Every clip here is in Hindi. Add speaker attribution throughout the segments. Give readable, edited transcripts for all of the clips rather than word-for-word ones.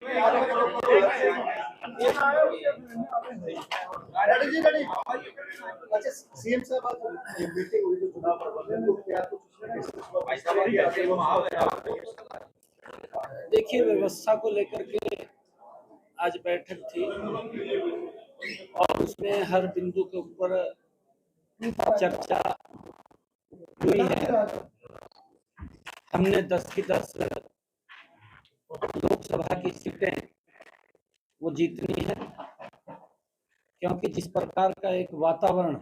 Speaker 1: अच्छा सीएम साहब आज मीटिंग हुई जो चुनाव प्रबंधन को क्या कुछ
Speaker 2: देखिए, व्यवस्था को लेकर के आज बैठक थी और उसमें हर बिंदु के ऊपर चर्चा हुई है। हमने 10 की 10 लोकसभा की सीटें वो जीतनी है, क्योंकि जिस प्रकार का एक वातावरण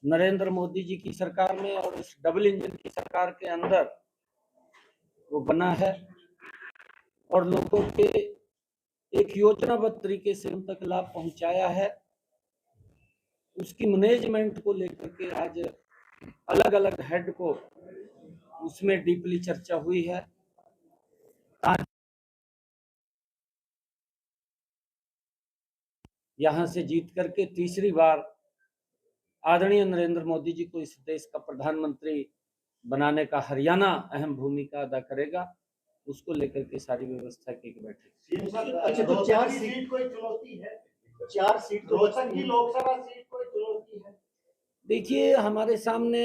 Speaker 2: नरेंद्र मोदी जी की सरकार में और इस डबल इंजन की सरकार के अंदर वो बना है और लोगों के एक योजनाबद्ध तरीके से उन तक लाभ पहुंचाया है, उसकी मैनेजमेंट को लेकर के आज अलग अलग हेड को उसमें डीपली चर्चा हुई है। यहां से जीत करके तीसरी बार आदरणीय नरेंद्र मोदी जी को इस देश का प्रधानमंत्री बनाने का हरियाणा अहम भूमिका अदा करेगा, उसको लेकर के सारी व्यवस्था की बैठक।
Speaker 1: अच्छा, तो 4 सीट कोई चुनौती है? 4 सीट रोहतक की लोकसभा सीट कोई चुनौती है?
Speaker 2: देखिए, हमारे सामने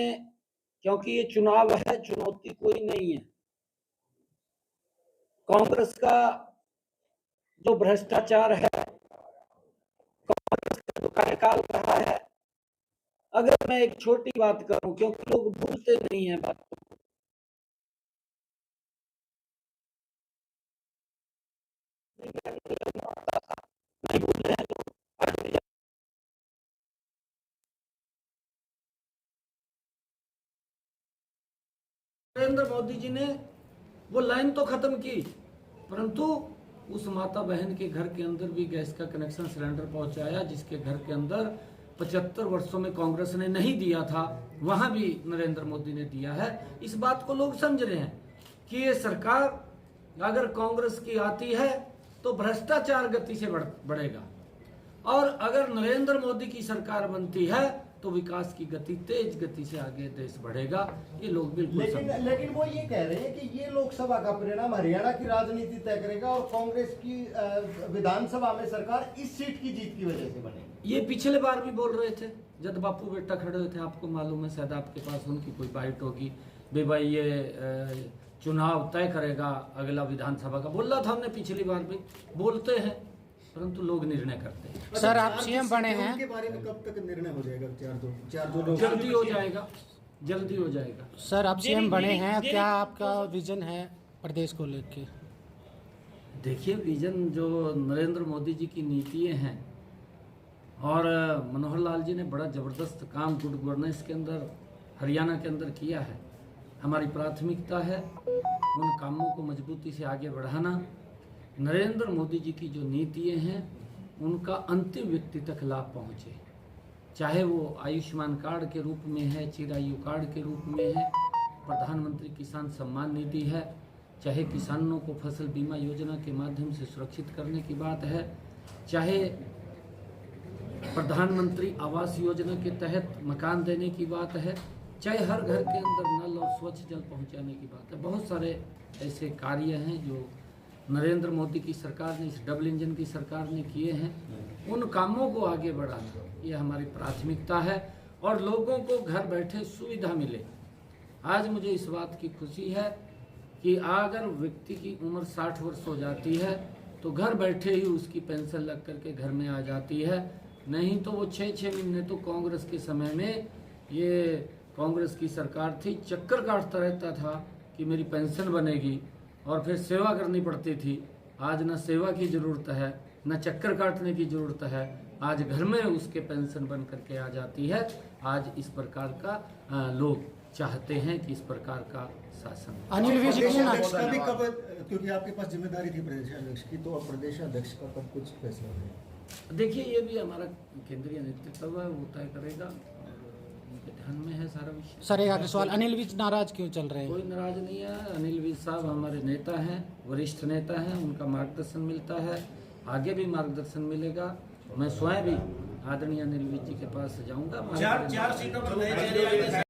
Speaker 2: क्योंकि ये चुनाव है, चुनौती कोई नहीं है। कांग्रेस का जो भ्रष्टाचार है, कांग्रेस का जो कार्यकाल रहा है, अगर मैं एक छोटी बात करूं, क्योंकि लोग भूलते नहीं है बात को, नहीं भूल रहे हैं लोग। नरेंद्र मोदी जी ने वो लाइन तो खत्म की, परंतु उस माता बहन के घर के अंदर भी गैस का कनेक्शन सिलेंडर पहुंचाया, जिसके घर के अंदर 75 वर्षों में कांग्रेस ने नहीं दिया था, वहां भी नरेंद्र मोदी ने दिया है। इस बात को लोग समझ रहे हैं कि ये सरकार अगर कांग्रेस की आती है तो भ्रष्टाचार गति से बढ़ेगा, और अगर नरेंद्र मोदी की सरकार बनती है तो विकास की गति तेज गति से आगे देश बढ़ेगा। ये लोग बिल्कुल
Speaker 1: लेकिन वो ये कह रहे हैं कि ये लोकसभा का परिणाम हरियाणा की राजनीति तय करेगा और कांग्रेस की विधानसभा में सरकार इस सीट की जीत की वजह से बनेगी।
Speaker 2: ये पिछले बार भी बोल रहे थे जब बापू बेटा खड़े हुए थे, आपको मालूम है, शायद आपके पास उनकी कोई बाइट होगी, भाई ये चुनाव तय करेगा अगला विधानसभा का, बोल रहा था हमने पिछली बार भी। बोलते हैं परंतु लोग निर्णय करते हैं।
Speaker 3: सर, आप सीएम बने हैं,
Speaker 1: के बारे में कब तक निर्णय हो जाएगा?
Speaker 2: जल्दी हो जाएगा, जल्दी हो जाएगा।
Speaker 3: सर, आप सीएम बने हैं, क्या आपका विजन है प्रदेश को लेकर?
Speaker 2: देखिए, विजन जो नरेंद्र मोदी जी की नीतियां हैं और मनोहर लाल जी ने बड़ा जबरदस्त काम गुड गवर्नेंस के अंदर हरियाणा के अंदर किया है। हमारी प्राथमिकता है उन कामों को मजबूती से आगे बढ़ाना। नरेंद्र मोदी जी की जो नीतियां हैं उनका अंतिम व्यक्ति तक लाभ पहुंचे, चाहे वो आयुष्मान कार्ड के रूप में है, चिरायु कार्ड के रूप में है, प्रधानमंत्री किसान सम्मान निधि है, चाहे किसानों को फसल बीमा योजना के माध्यम से सुरक्षित करने की बात है, चाहे प्रधानमंत्री आवास योजना के तहत मकान देने की बात है, चाहे हर घर के अंदर नल और स्वच्छ जल पहुंचाने की बात है। बहुत सारे ऐसे कार्य हैं जो नरेंद्र मोदी की सरकार ने, इस डबल इंजन की सरकार ने किए हैं। उन कामों को आगे बढ़ाना ये हमारी प्राथमिकता है और लोगों को घर बैठे सुविधा मिले। आज मुझे इस बात की खुशी है कि अगर व्यक्ति की उम्र 60 वर्ष हो जाती है तो घर बैठे ही उसकी पेंशन लग करके घर में आ जाती है। नहीं तो वो 6-6 महीने तो कांग्रेस के समय में, ये कांग्रेस की सरकार थी, चक्कर काटता रहता था कि मेरी पेंशन बनेगी और फिर सेवा करनी पड़ती थी। आज न सेवा की ज़रूरत है, न चक्कर काटने की ज़रूरत है, आज घर में उसके पेंशन बन करके आ जाती है। आज इस प्रकार का लोग चाहते हैं कि इस प्रकार का शासन।
Speaker 3: अनिल विज
Speaker 1: का भी कब, क्योंकि आपके पास जिम्मेदारी थी प्रदेशाध्यक्ष की, तो अब प्रदेशाध्यक्ष का कब कुछ फैसला होगा?
Speaker 2: देखिए, ये भी हमारा केंद्रीय नेतृत्व है, वो तय करेगा, उनके ध्यान में है सारा विषय।
Speaker 3: सर, एक सवाल, अनिल विज नाराज क्यों चल रहे हैं?
Speaker 2: कोई नाराज नहीं है। अनिल विज साहब हमारे नेता हैं, वरिष्ठ नेता हैं, उनका मार्गदर्शन मिलता है, आगे भी मार्गदर्शन मिलेगा। मैं स्वयं भी आदरणीय अनिल विज जी के पास जाऊंगा।
Speaker 4: 4 सीटों पर